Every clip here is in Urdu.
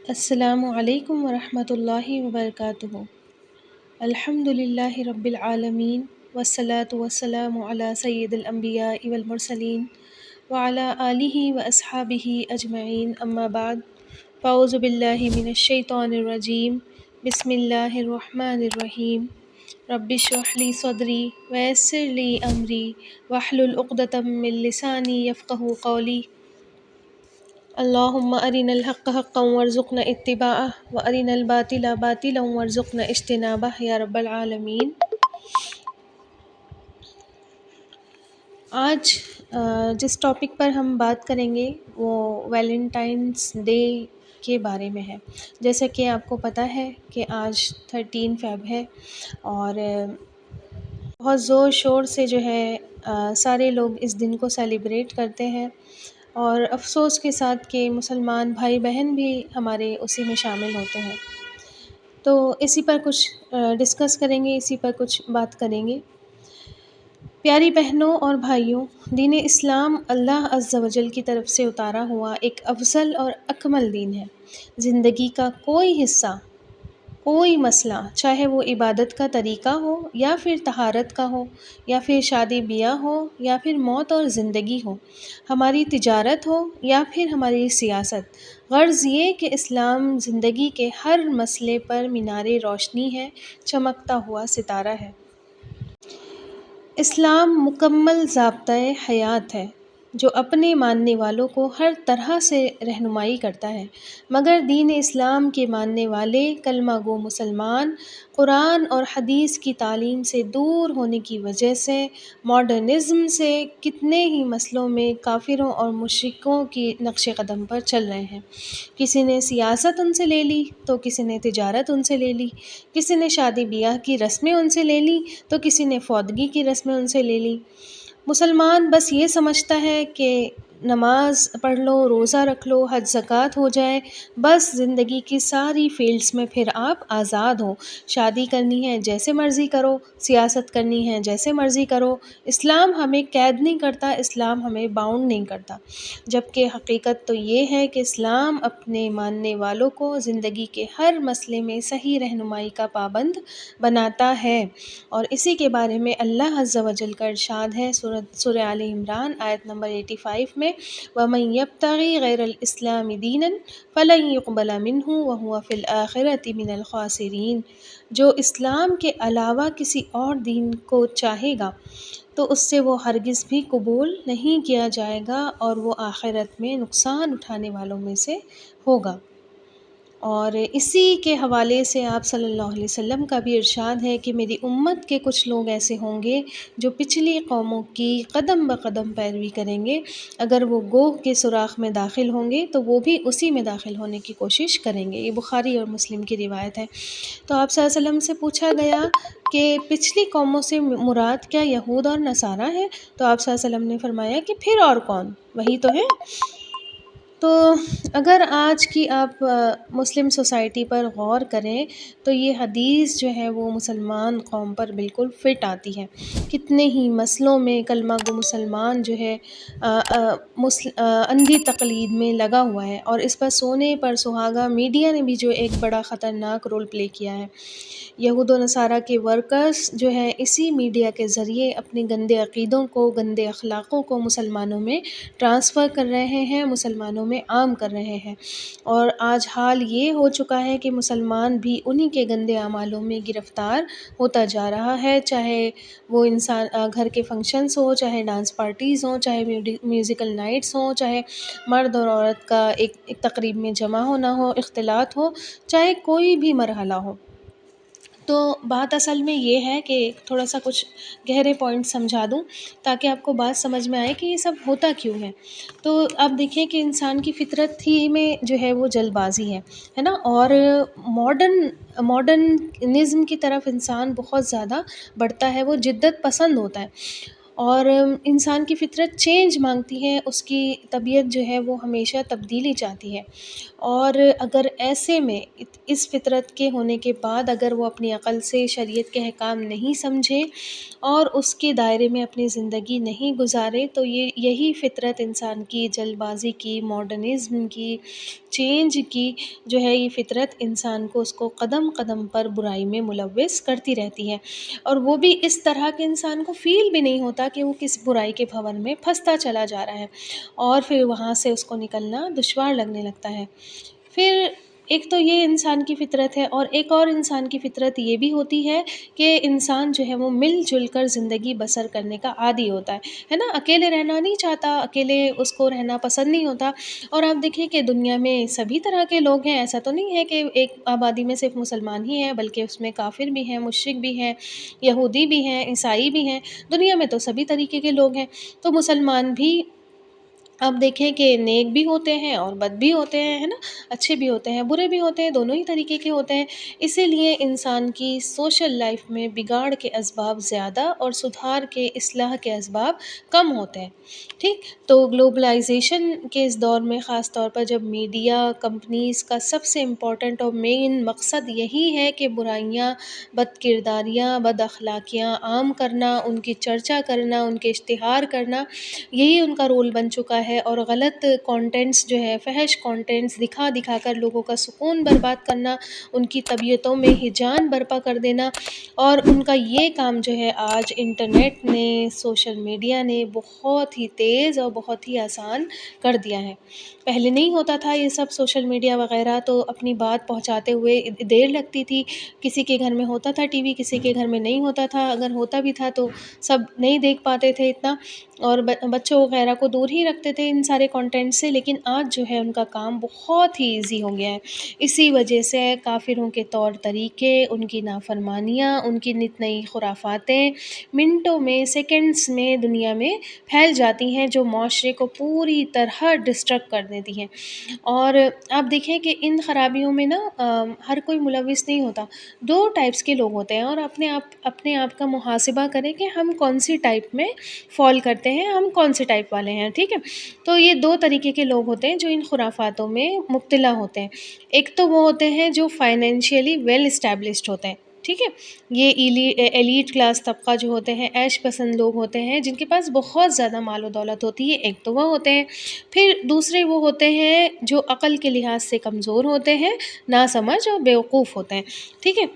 السلام علیکم ورحمۃ اللہ وبرکاتہ۔ الحمد للہ رب العالمین والصلاة والسلام علی سید الانبیاء والمرسلین وعلی آلہ واصحابہ اجمعین، اما بعد، فاعوذ باللہ من الشیطان الرجیم، بسم اللہ الرحمن الرحیم۔ رب اشرح لی صدری ویسر لی امری واحلل عقدۃ من لسانی یفقہوا قولی۔ اللہم ارنا الحق حقا وارزقنا اتباعہ وارنا الباطل باطلا وارزقنا اجتنابہ یا رب العالمین۔ آج جس ٹاپک پر ہم بات کریں گے وہ ویلنٹائنس ڈے کے بارے میں ہے۔ جیسا کہ آپ کو پتہ ہے کہ آج 13 فیب ہے اور بہت زور شور سے جو ہے سارے لوگ اس دن کو سیلیبریٹ کرتے ہیں، اور افسوس کے ساتھ کہ مسلمان بھائی بہن بھی ہمارے اسی میں شامل ہوتے ہیں۔ تو اسی پر کچھ ڈسکس کریں گے، اسی پر کچھ بات کریں گے۔ پیاری بہنوں اور بھائیوں، دین اسلام اللہ عز و جل کی طرف سے اتارا ہوا ایک افضل اور اکمل دین ہے۔ زندگی کا کوئی حصہ، کوئی مسئلہ، چاہے وہ عبادت کا طریقہ ہو یا پھر طہارت کا ہو یا پھر شادی بیاہ ہو یا پھر موت اور زندگی ہو، ہماری تجارت ہو یا پھر ہماری سیاست، غرض یہ کہ اسلام زندگی کے ہر مسئلے پر مینار روشنی ہے، چمکتا ہوا ستارہ ہے۔ اسلام مکمل ضابطۂ حیات ہے جو اپنے ماننے والوں کو ہر طرح سے رہنمائی کرتا ہے، مگر دین اسلام کے ماننے والے کلمہ گو مسلمان قرآن اور حدیث کی تعلیم سے دور ہونے کی وجہ سے ماڈرنزم سے کتنے ہی مسئلوں میں کافروں اور مشرکوں کی نقش قدم پر چل رہے ہیں۔ کسی نے سیاست ان سے لے لی تو کسی نے تجارت ان سے لے لی، کسی نے شادی بیاہ کی رسمیں ان سے لے لی تو کسی نے فوتگی کی رسمیں ان سے لے لی۔ مسلمان بس یہ سمجھتا ہے کہ نماز پڑھ لو، روزہ رکھ لو، حج زکوٰۃ ہو جائے، بس زندگی کی ساری فیلڈز میں پھر آپ آزاد ہو۔ شادی کرنی ہے جیسے مرضی کرو، سیاست کرنی ہے جیسے مرضی کرو، اسلام ہمیں قید نہیں کرتا، اسلام ہمیں باؤنڈ نہیں کرتا۔ جبکہ حقیقت تو یہ ہے کہ اسلام اپنے ماننے والوں کو زندگی کے ہر مسئلے میں صحیح رہنمائی کا پابند بناتا ہے، اور اسی کے بارے میں اللہ عز و جل کا ارشاد ہے سورہ آل عمران آیت نمبر 85 میں، وَمَن يَبْتَغِ غَيْرَ الْإِسْلَامِ دِينًا فَلَن يُقْبَلَ مِنْهُ وَهُوَ فِي الْآخِرَةِ مِنَ الْخَاسِرِينَ۔ جو اسلام کے علاوہ کسی اور دین کو چاہے گا تو اس سے وہ ہرگز بھی قبول نہیں کیا جائے گا اور وہ آخرت میں نقصان اٹھانے والوں میں سے ہوگا۔ اور اسی کے حوالے سے آپ صلی اللہ علیہ وسلم کا بھی ارشاد ہے کہ میری امت کے کچھ لوگ ایسے ہوں گے جو پچھلی قوموں کی قدم بقدم پیروی کریں گے، اگر وہ گوہ کے سوراخ میں داخل ہوں گے تو وہ بھی اسی میں داخل ہونے کی کوشش کریں گے۔ یہ بخاری اور مسلم کی روایت ہے۔ تو آپ صلی اللہ علیہ وسلم سے پوچھا گیا کہ پچھلی قوموں سے مراد کیا یہود اور نصارہ ہے؟ تو آپ صلی اللہ علیہ وسلم نے فرمایا کہ پھر اور کون، وہی تو ہے۔ تو اگر آج کی آپ مسلم سوسائٹی پر غور کریں تو یہ حدیث جو ہے وہ مسلمان قوم پر بالکل فٹ آتی ہے۔ کتنے ہی مسئلوں میں کلمہ گو مسلمان جو ہے اندھی تقلید میں لگا ہوا ہے، اور اس پر سونے پر سہاگا میڈیا نے بھی جو ایک بڑا خطرناک رول پلے کیا ہے۔ یہود و نصارہ کے ورکرز جو ہے اسی میڈیا کے ذریعے اپنے گندے عقیدوں کو، گندے اخلاقوں کو مسلمانوں میں ٹرانسفر کر رہے ہیں، مسلمانوں میں عام کر رہے ہیں، اور آج حال یہ ہو چکا ہے کہ مسلمان بھی انہی کے گندے اعمالوں میں گرفتار ہوتا جا رہا ہے، چاہے وہ انسان گھر کے فنکشنز ہوں، چاہے ڈانس پارٹیز ہوں، چاہے میوزیکل نائٹس ہوں، چاہے مرد اور عورت کا ایک تقریب میں جمع ہونا ہو، اختلاط ہو، چاہے کوئی بھی مرحلہ ہو۔ تو بات اصل میں یہ ہے کہ تھوڑا سا کچھ گہرے پوائنٹ سمجھا دوں تاکہ آپ کو بات سمجھ میں آئے کہ یہ سب ہوتا کیوں ہے۔ تو آپ دیکھیں کہ انسان کی فطرت ہی میں جو ہے وہ جلد بازی ہے نا، اور ماڈرنزم کی طرف انسان بہت زیادہ بڑھتا ہے، وہ جدت پسند ہوتا ہے، اور انسان کی فطرت چینج مانگتی ہے، اس کی طبیعت جو ہے وہ ہمیشہ تبدیلی چاہتی ہے، اور اگر ایسے میں اس فطرت کے ہونے کے بعد اگر وہ اپنی عقل سے شریعت کے احکام نہیں سمجھے اور اس کے دائرے میں اپنی زندگی نہیں گزارے، تو یہی فطرت انسان کی جلد بازی کی، ماڈرنزم کی، چینج کی جو ہے، یہ فطرت انسان کو اس کو قدم قدم پر برائی میں ملوث کرتی رہتی ہے، اور وہ بھی اس طرح کہ انسان کو فیل بھی نہیں ہوتا کہ وہ کس برائی کے بھنور میں پھنستا چلا جا رہا ہے، اور پھر وہاں سے اس کو نکلنا دشوار لگنے لگتا ہے۔ پھر ایک تو یہ انسان کی فطرت ہے، اور ایک اور انسان کی فطرت یہ بھی ہوتی ہے کہ انسان جو ہے وہ مل جل کر زندگی بسر کرنے کا عادی ہوتا ہے نا، اکیلے رہنا نہیں چاہتا، اکیلے اس کو رہنا پسند نہیں ہوتا۔ اور آپ دیکھیں کہ دنیا میں سبھی طرح کے لوگ ہیں، ایسا تو نہیں ہے کہ ایک آبادی میں صرف مسلمان ہی ہیں، بلکہ اس میں کافر بھی ہیں، مشرک بھی ہیں، یہودی بھی ہیں، عیسائی بھی ہیں، دنیا میں تو سبھی طریقے کے لوگ ہیں۔ تو مسلمان بھی آپ دیکھیں کہ نیک بھی ہوتے ہیں اور بد بھی ہوتے ہیں، ہے نا، اچھے بھی ہوتے ہیں، برے بھی ہوتے ہیں، دونوں ہی طریقے کے ہوتے ہیں۔ اسی لیے انسان کی سوشل لائف میں بگاڑ کے اسباب زیادہ اور سدھار کے، اصلاح کے اسباب کم ہوتے ہیں، ٹھیک۔ تو گلوبلائزیشن کے اس دور میں خاص طور پر جب میڈیا کمپنیز کا سب سے امپورٹنٹ اور مین مقصد یہی ہے کہ برائیاں، بد کرداریاں، بد اخلاقیاں عام کرنا، ان کی چرچا کرنا، ان کے اشتہار کرنا، یہی ان کا رول بن چکا ہے، اور غلط کانٹینٹس جو ہے، فحش کانٹینٹس دکھا دکھا کر لوگوں کا سکون برباد کرنا، ان کی طبیعتوں میں ہیجان برپا کر دینا، اور ان کا یہ کام جو ہے آج انٹرنیٹ نے، سوشل میڈیا نے بہت ہی تیز اور بہت ہی آسان کر دیا ہے۔ پہلے نہیں ہوتا تھا یہ سب، سوشل میڈیا وغیرہ تو اپنی بات پہنچاتے ہوئے دیر لگتی تھی، کسی کے گھر میں ہوتا تھا ٹی وی، کسی کے گھر میں نہیں ہوتا تھا، اگر ہوتا بھی تھا تو سب نہیں دیکھ پاتے تھے اتنا، اور بچوں وغیرہ کو دور ہی رکھتے تھے ان سارے کانٹینٹ سے، لیکن آج جو ہے ان کا کام بہت ہی ایزی ہو گیا ہے۔ اسی وجہ سے کافروں کے طور طریقے، ان کی نافرمانیاں، ان کی نت نئی خرافاتیں منٹوں میں، سیکنڈز میں دنیا میں پھیل جاتی ہیں، جو معاشرے کو پوری طرح ڈسٹرکٹ کر دیتی ہیں۔ اور آپ دیکھیں کہ ان خرابیوں میں نا ہر کوئی ملوث نہیں ہوتا، دو ٹائپس کے لوگ ہوتے ہیں، اور اپنے آپ کا محاسبہ کریں کہ ہم کون سی ٹائپ میں فال کرتے ہیں، ہم کون سے ٹائپ والے ہیں، ٹھیک ہے۔ تو یہ دو طریقے کے لوگ ہوتے ہیں جو ان خرافاتوں میں مبتلا ہوتے ہیں۔ ایک تو وہ ہوتے ہیں جو فائنینشیلی ویل اسٹیبلشڈ ہوتے ہیں، ٹھیک ہے، یہ ایلیٹ کلاس طبقہ جو ہوتے ہیں، عیش پسند لوگ ہوتے ہیں، جن کے پاس بہت زیادہ مال و دولت ہوتی ہے، ایک تو وہ ہوتے ہیں۔ پھر دوسرے وہ ہوتے ہیں جو عقل کے لحاظ سے کمزور ہوتے ہیں، ناسمجھ اور بیوقوف ہوتے ہیں، ٹھیک ہے۔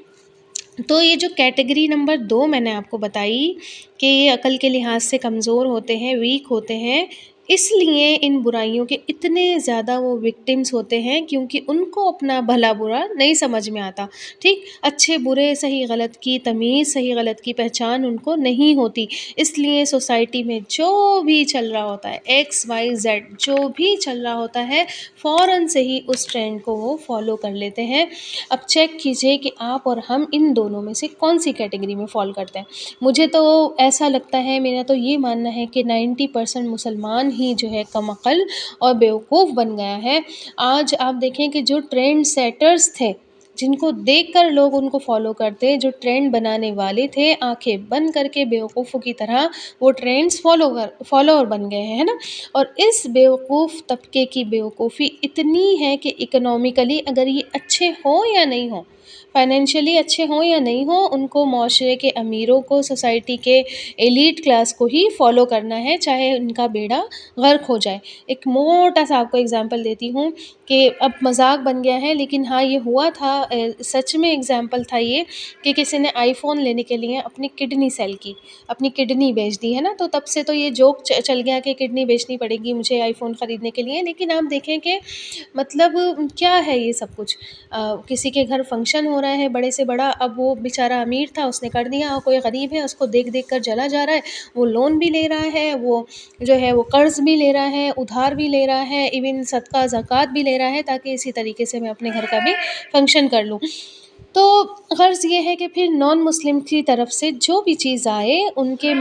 تو یہ جو کیٹیگری نمبر 2 میں نے آپ کو بتائی کہ یہ عقل کے لحاظ سے کمزور ہوتے ہیں، ویک ہوتے ہیں، اس لیے ان برائیوں کے اتنے زیادہ وہ وکٹمز ہوتے ہیں، کیونکہ ان کو اپنا بھلا برا نہیں سمجھ میں آتا، ٹھیک، اچھے برے، صحیح غلط کی تمیز، صحیح غلط کی پہچان ان کو نہیں ہوتی، اس لیے سوسائٹی میں جو بھی چل رہا ہوتا ہے، ایکس وائی زیڈ جو بھی چل رہا ہوتا ہے، فوراً سے ہی اس ٹرینڈ کو وہ فالو کر لیتے ہیں۔ اب چیک کیجئے کہ آپ اور ہم ان دونوں میں سے کون سی کیٹیگری میں فال کرتے ہیں۔ مجھے تو ایسا لگتا ہے، میرا تو یہ ماننا ہے کہ 90% مسلمان ہی جو ہے کم عقل اور بیوقوف بن گیا ہے۔ آج آپ دیکھیں کہ جو ٹرینڈ سیٹرز تھے، جن کو دیکھ کر لوگ ان کو فالو کرتے، جو ٹرینڈ بنانے والے تھے، آنکھیں بند کر کے بیوقوفوں کی طرح وہ ٹرینڈز فالوور بن گئے ہیں نا۔ اور اس بیوقوف طبقے کی بیوقوفی اتنی ہے کہ اکنومیکلی اگر یہ اچھے ہوں یا نہیں ہوں، فائنینشلی اچھے ہوں یا نہیں ہوں، ان کو معاشرے کے امیروں کو، سوسائٹی کے ایلیٹ کلاس کو ہی فالو کرنا ہے، چاہے ان کا بیڑا غرق ہو جائے۔ ایک موٹا سا آپ کو اگزامپل دیتی ہوں کہ اب مذاق بن گیا ہے، لیکن ہاں یہ ہوا تھا، سچ میں اگزامپل تھا یہ، کہ کسی نے آئی فون لینے کے لیے اپنی کڈنی سیل کی، اپنی کڈنی بیچ دی ہے نا، تو تب سے تو یہ جوک چل گیا کہ کڈنی بیچنی پڑے گی مجھے آئی فون خریدنے کے لیے۔ لیکن آپ دیکھیں کہ مطلب کیا ہے یہ سب کچھ، کسی کے گھر فنکشن ہو رہا ہے بڑے سے بڑا، اب وہ بیچارہ امیر تھا، اس نے کر دیا، اور کوئی غریب ہے اس کو دیکھ دیکھ کر جلا جا رہا ہے، وہ لون بھی لے رہا ہے، وہ جو ہے وہ قرض بھی لے رہا ہے، ادھار بھی لے رہا ہے، ایون صدقہ زکوٰۃ بھی لے رہا ہے، تاکہ اسی طریقے سے میں اپنے گھر کا بھی فنکشن کر لوں۔ تو غرض یہ ہے کہ پھر نان مسلم کی طرف سے جو بھی چیز آئے، ان کے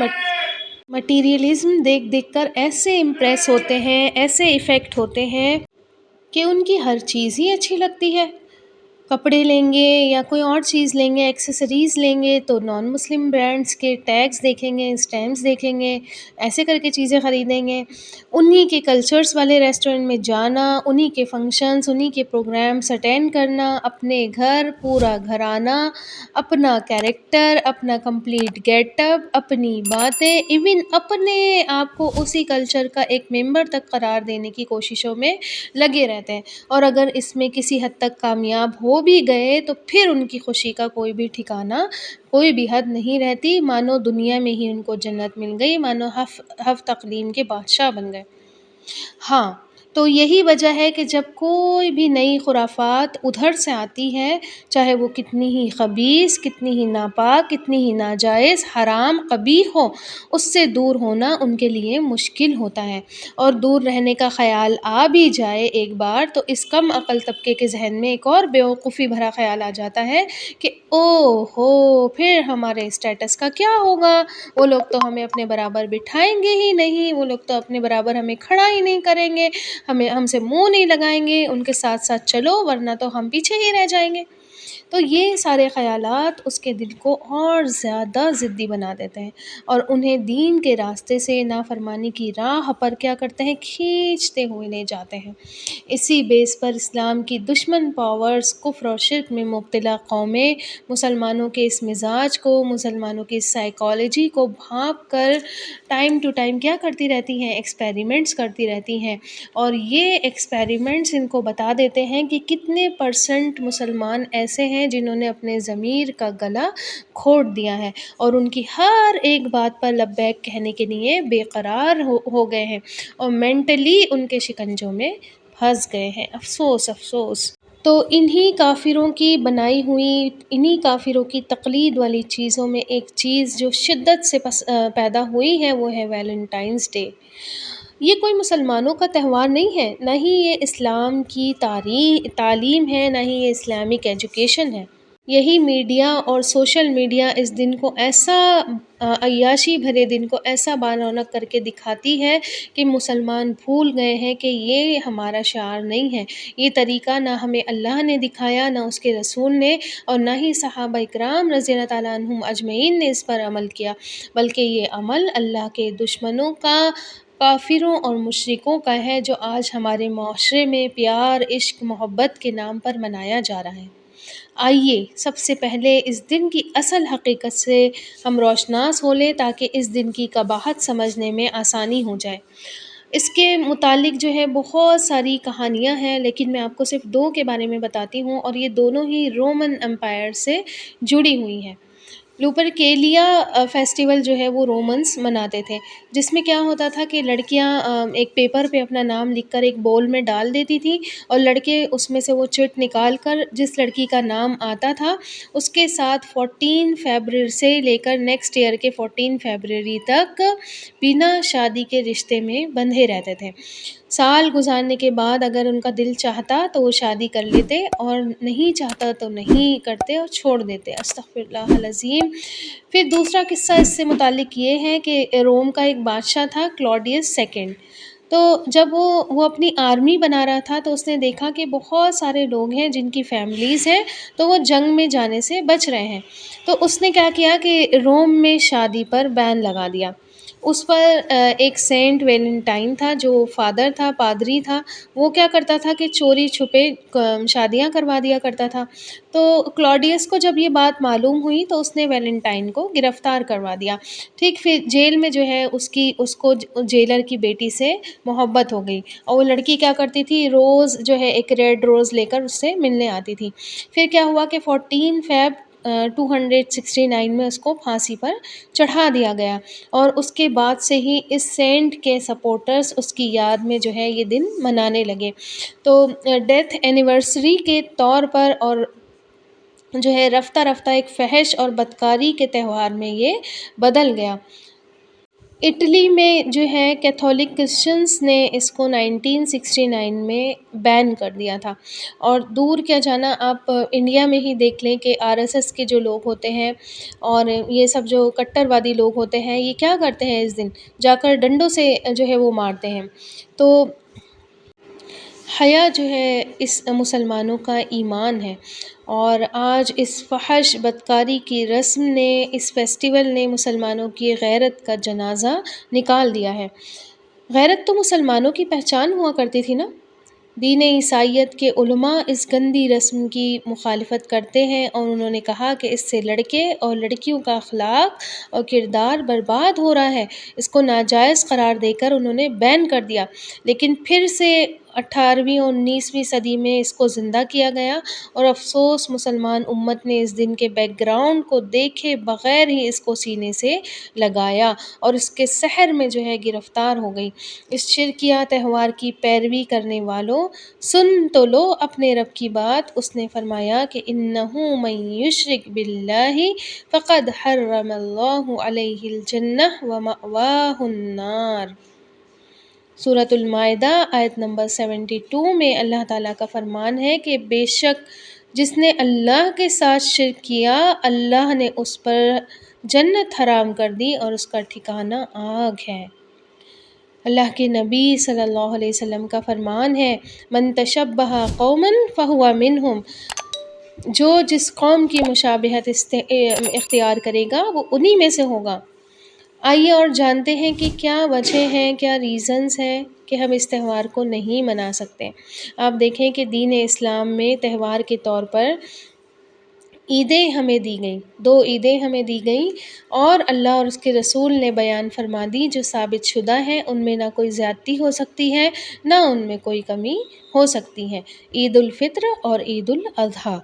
مٹیریلزم دیکھ دیکھ کر ایسے امپریس ہوتے ہیں، ایسے افیکٹ ہوتے ہیں کہ ان کی ہر چیز ہی اچھی لگتی ہے۔ کپڑے لیں گے یا کوئی اور چیز لیں گے، ایکسیسریز لیں گے، تو نان مسلم برانڈس کے ٹیگس دیکھیں گے، اسٹیمپس دیکھیں گے، ایسے کر کے چیزیں خریدیں گے۔ انہی کے کلچرس والے ریسٹورنٹ میں جانا، انہی کے فنکشنز، انہی کے پروگرامس اٹینڈ کرنا، اپنے گھر پورا گھرانہ، اپنا کیریکٹر، اپنا کمپلیٹ گیٹ اپ، اپنی باتیں، ایون اپنے آپ کو اسی کلچر کا ایک ممبر تک قرار دینے کی کوششوں میں لگے رہتے ہیں، اور اگر اس میں کسی حد تک کامیاب ہو بھی گئے تو پھر ان کی خوشی کا کوئی بھی ٹھکانہ، کوئی بھی حد نہیں رہتی، مانو دنیا میں ہی ان کو جنت مل گئی، مانو ہفت اقلیم کے بادشاہ بن گئے۔ ہاں، تو یہی وجہ ہے کہ جب کوئی بھی نئی خرافات ادھر سے آتی ہے، چاہے وہ کتنی ہی خبیث، کتنی ہی ناپاک، کتنی ہی ناجائز، حرام، قبیح ہو، اس سے دور ہونا ان کے لیے مشکل ہوتا ہے، اور دور رہنے کا خیال آ بھی جائے ایک بار تو اس کم عقل طبقے کے ذہن میں ایک اور بیوقوفی بھرا خیال آ جاتا ہے کہ او ہو، پھر ہمارے اسٹیٹس کا کیا ہوگا، وہ لوگ تو ہمیں اپنے برابر بٹھائیں گے ہی نہیں، وہ لوگ تو اپنے برابر ہمیں کھڑا ہی نہیں کریں گے، ہم سے منہ نہیں لگائیں گے، ان کے ساتھ ساتھ چلو ورنہ تو ہم پیچھے ہی رہ جائیں گے۔ تو یہ سارے خیالات اس کے دل کو اور زیادہ ضدی بنا دیتے ہیں، اور انہیں دین کے راستے سے نافرمانی کی راہ پر کیا کرتے ہیں، کھینچتے ہوئے لے جاتے ہیں۔ اسی بیس پر اسلام کی دشمن پاورز کفر اور شرک میں مبتلا قومیں مسلمانوں کے اس مزاج کو، مسلمانوں کی اس سائیکالوجی کو بھانپ کر ٹائم ٹو ٹائم کیا کرتی رہتی ہیں، ایکسپیریمنٹس کرتی رہتی ہیں، اور یہ ایکسپیریمنٹس ان کو بتا دیتے ہیں کہ کتنے پرسنٹ مسلمان ایسے ہیں جنہوں نے اپنے ضمیر کا گلا گھونٹ دیا ہے، اور ان کی ہر ایک بات پر لبیک کہنے کے لیے بے قرار ہو گئے ہیں، اور مینٹلی ان کے شکنجوں میں پھنس گئے ہیں۔ افسوس افسوس۔ تو انہی کافروں کی بنائی ہوئی، انہی کافروں کی تقلید والی چیزوں میں ایک چیز جو شدت سے پیدا ہوئی ہے وہ ہے ویلنٹائنس ڈے۔ یہ کوئی مسلمانوں کا تہوار نہیں ہے، نہ ہی یہ اسلام کی تعلیم ہے، نہ ہی یہ اسلامک ایجوکیشن ہے۔ یہی میڈیا اور سوشل میڈیا اس دن کو ایسا عیاشی بھرے دن کو ایسا بارونق کر کے دکھاتی ہے کہ مسلمان بھول گئے ہیں کہ یہ ہمارا شعار نہیں ہے، یہ طریقہ نہ ہمیں اللہ نے دکھایا، نہ اس کے رسول نے، اور نہ ہی صحابہ اکرام رضی اللہ تعالیٰ عنہم اجمعین نے اس پر عمل کیا، بلکہ یہ عمل اللہ کے دشمنوں کا، کافروں اور مشرکوں کا ہے، جو آج ہمارے معاشرے میں پیار، عشق، محبت کے نام پر منایا جا رہا ہے۔ آئیے سب سے پہلے اس دن کی اصل حقیقت سے ہم روشناس ہو لیں تاکہ اس دن کی قباحت سمجھنے میں آسانی ہو جائے۔ اس کے متعلق جو ہے بہت ساری کہانیاں ہیں، لیکن میں آپ کو صرف 2 کے بارے میں بتاتی ہوں، اور یہ دونوں ہی رومن امپائر سے جڑی ہوئی ہیں۔ لوپرکیلیا فیسٹیول جو ہے وہ رومنس مناتے تھے، جس میں کیا ہوتا تھا کہ لڑکیاں ایک پیپر پہ اپنا نام لکھ کر ایک بول میں ڈال دیتی تھیں، اور لڑکے اس میں سے وہ چٹ نکال کر جس لڑکی کا نام آتا تھا اس کے ساتھ 14 فیبرری سے لے کر نیکسٹ ایئر کے 14 فیبرری تک بنا شادی کے رشتے میں بندھے رہتے تھے۔ سال گزارنے کے بعد اگر ان کا دل چاہتا تو وہ شادی کر لیتے، اور نہیں چاہتا تو نہیں کرتے اور چھوڑ دیتے۔ استغفر اللہ العظیم۔ پھر دوسرا قصہ اس سے متعلق یہ ہے کہ روم کا ایک بادشاہ تھا، کلاڈیس سیکنڈ۔ تو جب وہ اپنی آرمی بنا رہا تھا تو اس نے دیکھا کہ بہت سارے لوگ ہیں جن کی فیملیز ہیں تو وہ جنگ میں جانے سے بچ رہے ہیں، تو اس نے کیا کیا کہ روم میں شادی پر بین لگا دیا۔ اس پر ایک سینٹ ویلنٹائن تھا جو فادر تھا، پادری تھا، وہ کیا کرتا تھا کہ چوری چھپے شادیاں کروا دیا کرتا تھا۔ تو کلاڈیس کو جب یہ بات معلوم ہوئی تو اس نے ویلنٹائن کو گرفتار کروا دیا۔ ٹھیک، پھر جیل میں جو ہے اس کو جیلر کی بیٹی سے محبت ہو گئی، اور وہ لڑکی کیا کرتی تھی، روز جو ہے ایک ریڈ روز لے کر اس سے ملنے آتی تھی۔ پھر کیا ہوا کہ 14 فیب 269 میں اس کو پھانسی پر چڑھا دیا گیا، اور اس کے بعد سے ہی اس سینٹ کے سپورٹرز اس کی یاد میں جو ہے یہ دن منانے لگے۔ تو ڈیتھ اینیورسری کے طور پر اور جو ہے رفتہ رفتہ ایک فحش اور بدکاری کے تہوار میں یہ بدل گیا۔ اٹلی میں جو ہے کیتھولک کرسچنز نے اس کو 1969 میں بین کر دیا تھا، اور دور کیا جانا، آپ انڈیا میں ہی دیکھ لیں کہ RSS کے جو لوگ ہوتے ہیں اور یہ سب جو کٹر وادی لوگ ہوتے ہیں یہ کیا کرتے ہیں، اس دن جا کر ڈنڈوں سے جو ہے وہ مارتے ہیں۔ تو حیا جو ہے اس مسلمانوں کا ایمان ہے، اور آج اس فحش بدکاری کی رسم نے، اس فیسٹیول نے مسلمانوں کی غیرت کا جنازہ نکال دیا ہے۔ غیرت تو مسلمانوں کی پہچان ہوا کرتی تھی نا۔ دین عیسائیت کے علماء اس گندی رسم کی مخالفت کرتے ہیں، اور انہوں نے کہا کہ اس سے لڑکے اور لڑکیوں کا اخلاق اور کردار برباد ہو رہا ہے۔ اس کو ناجائز قرار دے کر انہوں نے بین کر دیا، لیکن پھر سے 18ویں اور 19ویں صدی میں اس کو زندہ کیا گیا، اور افسوس مسلمان امت نے اس دن کے بیک گراؤنڈ کو دیکھے بغیر ہی اس کو سینے سے لگایا اور اس کے سحر میں جو ہے گرفتار ہو گئی۔ اس شرکیہ تہوار کی پیروی کرنے والوں، سن تو لو اپنے رب کی بات۔ اس نے فرمایا کہ انہ من یشرک باللہ فقد حرم اللہ علیہ الجنہ ومأواہ النار۔ سورۃ المائدہ آیت نمبر 72 میں اللہ تعالیٰ کا فرمان ہے کہ بے شک جس نے اللہ کے ساتھ شرک کیا، اللہ نے اس پر جنت حرام کر دی اور اس کا ٹھکانہ آگ ہے۔ اللہ کے نبی صلی اللہ علیہ وسلم کا فرمان ہے، من تشبہ قوما فہو منہم، جو جس قوم کی مشابہت اختیار کرے گا وہ انہی میں سے ہوگا۔ آئیے اور جانتے ہیں کہ کیا وجہ ہیں، کیا ریزنز ہیں کہ ہم اس تہوار کو نہیں منا سکتے۔ آپ دیکھیں کہ دین اسلام میں تہوار کے طور پر عیدیں ہمیں دی گئیں، 2 عیدیں ہمیں دی گئیں، اور اللہ اور اس کے رسول نے بیان فرما دی جو ثابت شدہ ہیں، ان میں نہ کوئی زیادتی ہو سکتی ہے، نہ ان میں کوئی کمی ہو سکتی ہے۔ عید الفطر اور عید الاضحیٰ۔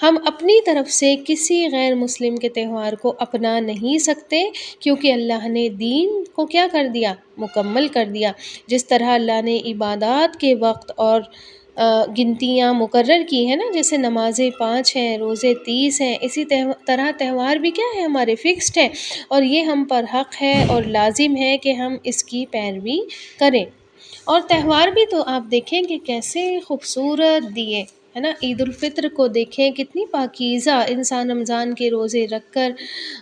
ہم اپنی طرف سے کسی غیر مسلم کے تہوار کو اپنا نہیں سکتے، کیونکہ اللہ نے دین کو کیا کر دیا؟ مکمل کر دیا۔ جس طرح اللہ نے عبادات کے وقت اور گنتیاں مقرر کی ہیں نا، جیسے نمازیں 5 ہیں، روزے 30 ہیں، اسی طرح تہوار بھی کیا ہے؟ ہمارے فکسڈ ہیں، اور یہ ہم پر حق ہے اور لازم ہے کہ ہم اس کی پیروی کریں۔ اور تہوار بھی تو آپ دیکھیں کہ کیسے خوبصورت دیے ہے نا۔ عید الفطر کو دیکھیں کتنی پاکیزہ، انسان رمضان کے روزے رکھ کر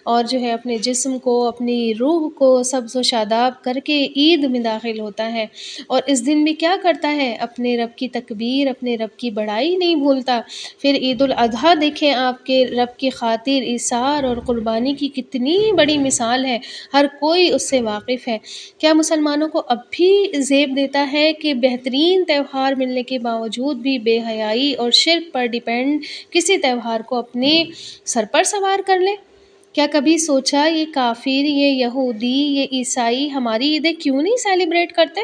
اور جو ہے اپنے جسم کو، اپنی روح کو سبز و شاداب کر کے عید میں داخل ہوتا ہے، اور اس دن بھی کیا کرتا ہے؟ اپنے رب کی تکبیر، اپنے رب کی بڑائی نہیں بھولتا۔ پھر عید الاضحیٰ دیکھیں، آپ کے رب کی خاطر ایثار اور قربانی کی کتنی بڑی مثال ہے، ہر کوئی اس سے واقف ہے۔ کیا مسلمانوں کو اب بھی زیب دیتا ہے کہ بہترین تہوار ملنے کے باوجود بھی بے حیائی اور شرک پر ڈیپینڈ کسی تہوار کو اپنے سر پر سوار کر لیں؟ کیا کبھی سوچا یہ کافر، یہ یہودی، یہ عیسائی ہماری عیدیں کیوں نہیں سیلیبریٹ کرتے؟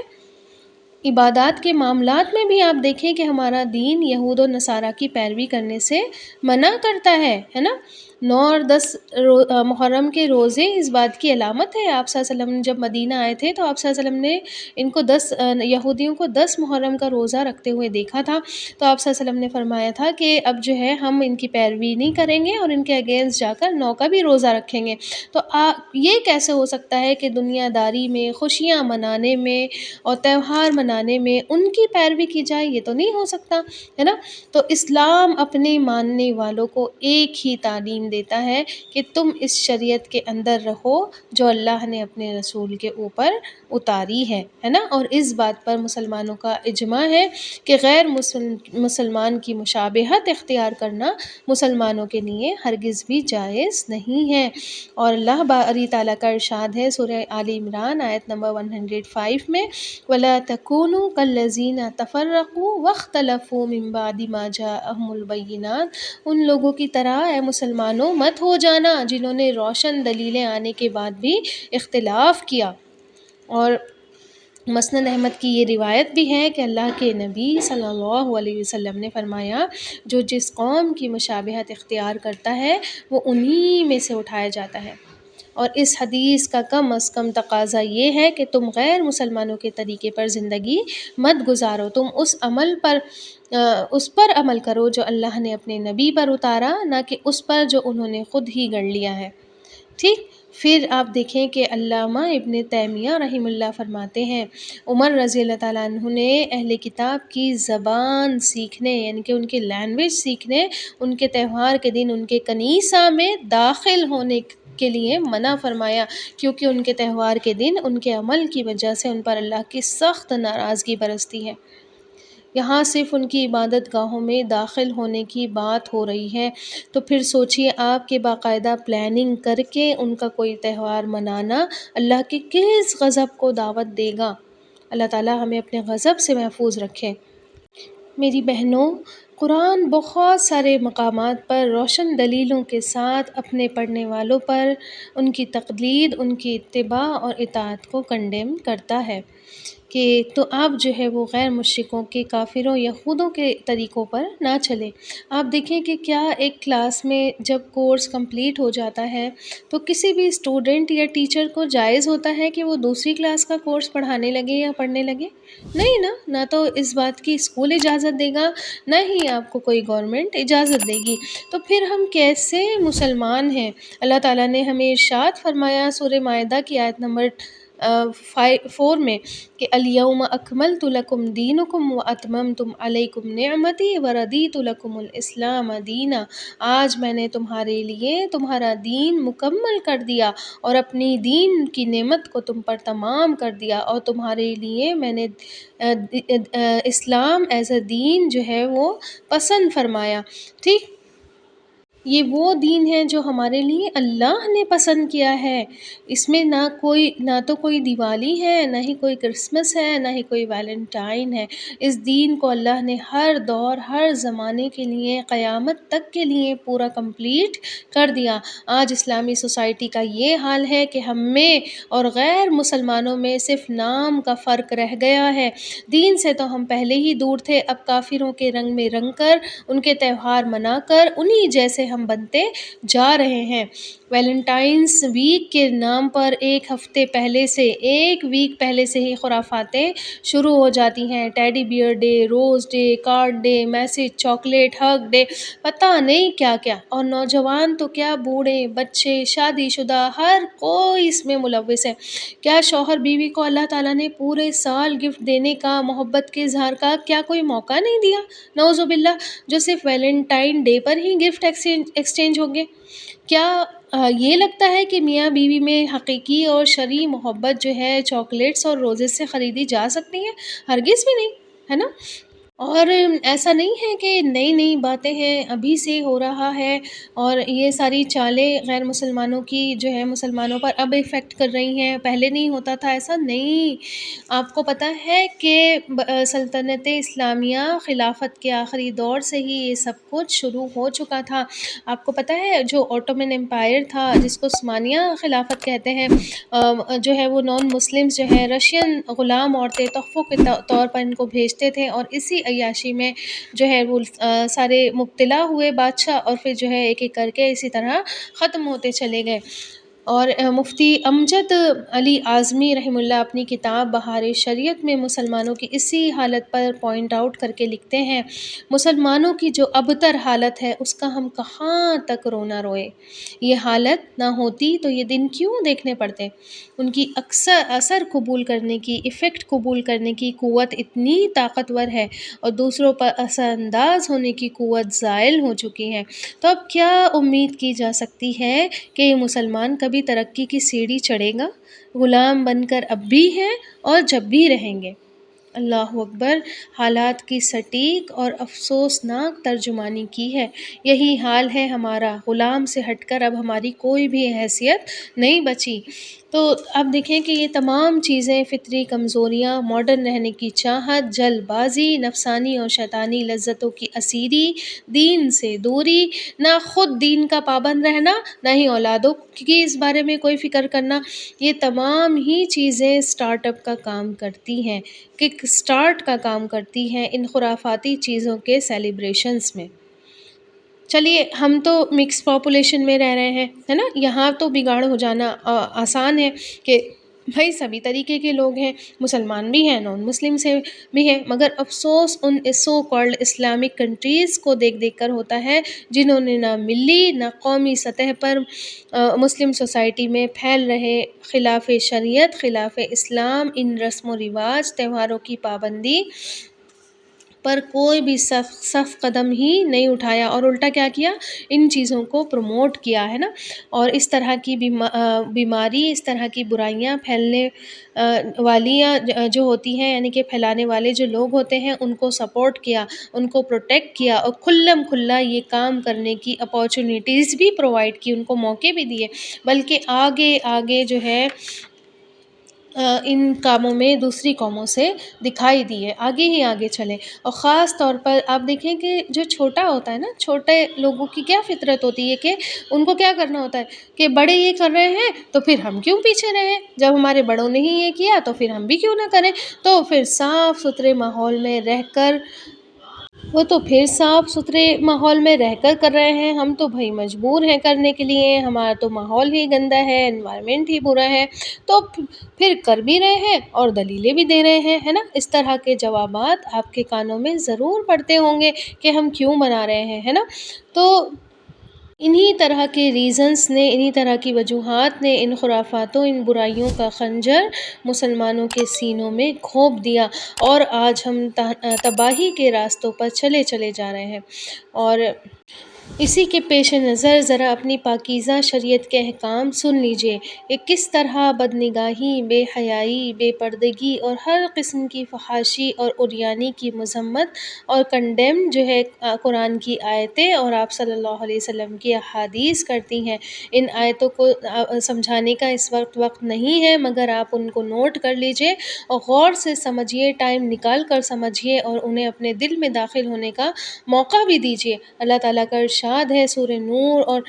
عبادات کے معاملات میں بھی آپ دیکھیں کہ ہمارا دین یہود و نصارہ کی پیروی کرنے سے منع کرتا ہے نا۔ 9 اور 10 محرم کے روزے اس بات کی علامت ہے۔ آپ صلی اللہ علیہ وسلم جب مدینہ آئے تھے تو آپ صلی اللہ علیہ وسلم نے ان کو یہودیوں کو 10 محرم کا روزہ رکھتے ہوئے دیکھا تھا، تو آپ صلی اللہ علیہ وسلم نے فرمایا تھا کہ اب جو ہے ہم ان کی پیروی نہیں کریں گے اور ان کے اگینسٹ جا کر 9 کا بھی روزہ رکھیں گے۔ تو یہ کیسے ہو سکتا ہے کہ دنیا داری میں، خوشیاں منانے میں اور تہوار منانے میں ان کی پیروی کی جائے؟ یہ تو نہیں ہو سکتا ہے نا۔ تو اسلام اپنے ماننے والوں کو ایک ہی تعلیم دیتا ہے کہ تم اس شریعت کے اندر رہو جو اللہ نے اپنے رسول کے اوپر اتاری ہے نا۔ اور اس بات پر مسلمانوں کا اجماع ہے کہ غیر مسلمان کی مشابہت اختیار کرنا مسلمانوں کے لیے ہرگز بھی جائز نہیں ہے۔ اور اللہ باری تعالیٰ کا ارشاد ہے سورہ آل عمران آیت نمبر 105 میں، وَلَا تَكُونُوا كَالَّذِينَ تَفَرَّقُوا وَاخْتَلَفُوا مِن بَعْدِ مَا جَاءَهُمُ الْبَيِّنَاتُ، ان لوگوں کی طرح اے مسلمانوں مت ہو جانا جنہوں نے روشن دلیلیں آنے کے بعد بھی اختلاف کیا۔ اور مسند احمد کی یہ روایت بھی ہے کہ اللہ کے نبی صلی اللہ علیہ وسلم نے فرمایا، جو جس قوم کی مشابہت اختیار کرتا ہے وہ انہی میں سے اٹھایا جاتا ہے۔ اور اس حدیث کا کم از کم تقاضا یہ ہے کہ تم غیر مسلمانوں کے طریقے پر زندگی مت گزارو، تم اس پر عمل کرو جو اللہ نے اپنے نبی پر اتارا، نہ کہ اس پر جو انہوں نے خود ہی گڑھ لیا ہے۔ ٹھیک۔ پھر آپ دیکھیں کہ علامہ ابن تیمیہ رحمہ اللہ فرماتے ہیں، عمر رضی اللہ تعالیٰ عنہ نے اہل کتاب کی زبان سیکھنے، یعنی کہ ان کی لینگویج سیکھنے، ان کے تہوار کے دن ان کے کنیسہ میں داخل ہونے کے لیے منع فرمایا، کیونکہ ان کے تہوار کے دن ان کے عمل کی وجہ سے ان پر اللہ کی سخت ناراضگی برستی ہے۔ یہاں صرف ان کی عبادت گاہوں میں داخل ہونے کی بات ہو رہی ہے، تو پھر سوچئے آپ کے باقاعدہ پلاننگ کر کے ان کا کوئی تہوار منانا اللہ کے کس غضب کو دعوت دے گا۔ اللہ تعالیٰ ہمیں اپنے غضب سے محفوظ رکھے۔ میری بہنوں، قرآن بہت سارے مقامات پر روشن دلیلوں کے ساتھ اپنے پڑھنے والوں پر ان کی تقلید، ان کی اتباع اور اطاعت کو کنڈیم کرتا ہے کہ تو آپ جو ہے وہ غیر مشرکوں کے کافروں یہودوں کے طریقوں پر نہ چلیں۔ آپ دیکھیں کہ کیا ایک کلاس میں جب کورس کمپلیٹ ہو جاتا ہے تو کسی بھی اسٹوڈنٹ یا ٹیچر کو جائز ہوتا ہے کہ وہ دوسری کلاس کا کورس پڑھانے لگے یا پڑھنے لگے؟ نہیں نا، نہ تو اس بات کی اسکول اجازت دے گا، نہ ہی آپ کو کوئی گورنمنٹ اجازت دے گی۔ تو پھر ہم کیسے مسلمان ہیں؟ اللہ تعالیٰ نے ہمیں ارشاد فرمایا سورہ مائدہ کی آیت نمبر 4 میں کہ الیوم اکملت لکم دینکم واتممت علیکم نعمتی ورضیت لکم الاسلام دینا۔ آج میں نے تمہارے لیے تمہارا دین مکمل کر دیا اور اپنی دین کی نعمت کو تم پر تمام کر دیا، اور تمہارے لیے میں نے اسلام ایز اے دین جو ہے وہ پسند فرمایا۔ ٹھیک، یہ وہ دین ہے جو ہمارے لیے اللہ نے پسند کیا ہے۔ اس میں نہ تو کوئی دیوالی ہے، نہ ہی کوئی کرسمس ہے، نہ ہی کوئی ویلنٹائن ہے۔ اس دین کو اللہ نے ہر دور ہر زمانے کے لیے قیامت تک کے لیے پورا کمپلیٹ کر دیا۔ آج اسلامی سوسائٹی کا یہ حال ہے کہ ہم میں اور غیر مسلمانوں میں صرف نام کا فرق رہ گیا ہے۔ دین سے تو ہم پہلے ہی دور تھے، اب کافروں کے رنگ میں رنگ کر ان کے تہوار منا کر انہی جیسے ہم بنتے جا رہے ہیں۔ ویلنٹائنس ویک کے نام پر ایک ویک پہلے سے ہی خرافاتیں شروع ہو جاتی ہیں۔ Teddy bear day, rose day, card day, message, chocolate, hug day, پتہ نہیں کیا کیا۔ اور نوجوان تو کیا، بوڑھے، بچے، شادی شدہ، ہر کوئی اس میں ملوث ہے۔ کیا شوہر بیوی کو اللہ تعالیٰ نے پورے سال گفٹ دینے کا، محبت کے اظہار کا کیا کوئی موقع نہیں دیا؟ نعوذ باللہ، جو صرف ویلنٹائن ڈے پر ہی گفٹ ایکسچینج ہوں گے؟ کیا یہ لگتا ہے کہ میاں بیوی میں حقیقی اور شرعی محبت جو ہے چاکلیٹس اور روزز سے خریدی جا سکتی ہے؟ ہرگز بھی نہیں، ہے نا؟ اور ایسا نہیں ہے کہ نئی نئی باتیں ہیں، ابھی سے ہو رہا ہے، اور یہ ساری چالیں غیر مسلمانوں کی جو ہے مسلمانوں پر اب افیکٹ کر رہی ہیں، پہلے نہیں ہوتا تھا ایسا نہیں۔ آپ کو پتہ ہے کہ سلطنت اسلامیہ خلافت کے آخری دور سے ہی یہ سب کچھ شروع ہو چکا تھا۔ آپ کو پتہ ہے جو اوٹومن امپائر تھا، جس کو عثمانیہ خلافت کہتے ہیں، جو ہے وہ نان مسلمز جو ہے رشین غلام عورتیں تحفوں کے طور پر ان کو بھیجتے تھے، اور اسی عیاشی میں جو ہے وہ سارے مبتلا ہوئے بادشاہ، اور پھر جو ہے ایک ایک کر کے اسی طرح ختم ہوتے چلے گئے۔ اور مفتی امجد علی اعظمی رحمہ اللہ اپنی کتاب بہار شریعت میں مسلمانوں کی اسی حالت پر پوائنٹ آؤٹ کر کے لکھتے ہیں، مسلمانوں کی جو ابتر حالت ہے اس کا ہم کہاں تک رونا روئے۔ یہ حالت نہ ہوتی تو یہ دن کیوں دیکھنے پڑتے؟ ان کی اثر قبول کرنے کی، ایفیکٹ قبول کرنے کی قوت اتنی طاقتور ہے، اور دوسروں پر اثر انداز ہونے کی قوت زائل ہو چکی ہے۔ تو اب کیا امید کی جا سکتی ہے کہ یہ مسلمان کبھی ترقی کی سیڑھی چڑھے گا؟ غلام بن کر اب بھی ہیں اور جب بھی رہیں گے۔ اللہ اکبر! حالات کی سٹیک اور افسوسناک ترجمانی کی ہے۔ یہی حال ہے ہمارا، غلام سے ہٹ کر اب ہماری کوئی بھی حیثیت نہیں بچی۔ تو اب دیکھیں کہ یہ تمام چیزیں، فطری کمزوریاں، ماڈرن رہنے کی چاہت، جلد بازی، نفسانی اور شیطانی لذتوں کی اسیری، دین سے دوری، نہ خود دین کا پابند رہنا، نہ ہی اولادوں کی اس بارے میں کوئی فکر کرنا، یہ تمام ہی چیزیں سٹارٹ اپ کا کام کرتی ہیں، کک سٹارٹ کا کام کرتی ہیں ان خرافاتی چیزوں کے سیلیبریشنز میں۔ چلیے، ہم تو مکس پاپولیشن میں رہ رہے ہیں، ہے نا؟ یہاں تو بگاڑ ہو جانا آسان ہے کہ بھائی سبھی طریقے کے لوگ ہیں، مسلمان بھی ہیں، نان مسلم سے بھی ہیں، مگر افسوس ان سو کالڈ اسلامک کنٹریز کو دیکھ دیکھ کر ہوتا ہے جنہوں نے نہ ملی نہ قومی سطح پر مسلم سوسائٹی میں پھیل رہے خلاف شریعت، خلاف اسلام ان رسم و رواج، تہواروں کی پابندی پر کوئی بھی سخت قدم ہی نہیں اٹھایا، اور الٹا کیا کیا، ان چیزوں کو پروموٹ کیا ہے نا، اور اس طرح کی بیماری، اس طرح کی برائیاں پھیلنے والیاں جو ہوتی ہیں، یعنی کہ پھیلانے والے جو لوگ ہوتے ہیں، ان کو سپورٹ کیا، ان کو پروٹیکٹ کیا، اور کھلم کھلا یہ کام کرنے کی اپارچونیٹیز بھی پرووائڈ کی، ان کو موقع بھی دیے، بلکہ آگے آگے جو ہے ان کاموں میں دوسری قوموں سے دکھائی دیے، آگے ہی آگے چلے۔ اور خاص طور پر آپ دیکھیں کہ جو چھوٹا ہوتا ہے نا، چھوٹے لوگوں کی کیا فطرت ہوتی ہے کہ ان کو کیا کرنا ہوتا ہے کہ بڑے یہ کر رہے ہیں تو پھر ہم کیوں پیچھے رہیں، جب ہمارے بڑوں نے ہی یہ کیا تو پھر ہم بھی کیوں نہ کریں، تو پھر صاف ستھرے ماحول میں رہ کر کر رہے ہیں، ہم تو بھائی مجبور ہیں کرنے کے لیے، ہمارا تو ماحول ہی گندا ہے، انوائرمنٹ ہی برا ہے، تو پھر کر بھی رہے ہیں اور دلیلیں بھی دے رہے ہیں، ہے نا۔ اس طرح کے جوابات آپ کے کانوں میں ضرور پڑتے ہوں گے کہ ہم کیوں بنا رہے ہیں، ہے نا۔ تو انہی طرح کے ریزنز نے، انہی طرح کی وجوہات نے ان خرافاتوں، ان برائیوں کا خنجر مسلمانوں کے سینوں میں گھونپ دیا، اور آج ہم تباہی کے راستوں پر چلے جا رہے ہیں۔ اور اسی کے پیش نظر ذرا اپنی پاکیزہ شریعت کے احکام سن لیجئے کہ کس طرح بدنگاہی، بے حیائی، بے پردگی اور ہر قسم کی فحاشی اور عریانی کی مذمت اور کنڈیم جو ہے قرآن کی آیتیں اور آپ صلی اللہ علیہ وسلم کی احادیث کرتی ہیں۔ ان آیتوں کو سمجھانے کا اس وقت نہیں ہے، مگر آپ ان کو نوٹ کر لیجئے اور غور سے سمجھیے، ٹائم نکال کر سمجھیے، اور انہیں اپنے دل میں داخل ہونے کا موقع بھی دیجیے۔ اللہ تعالیٰ کا ارشاد ہے سورہ نور اور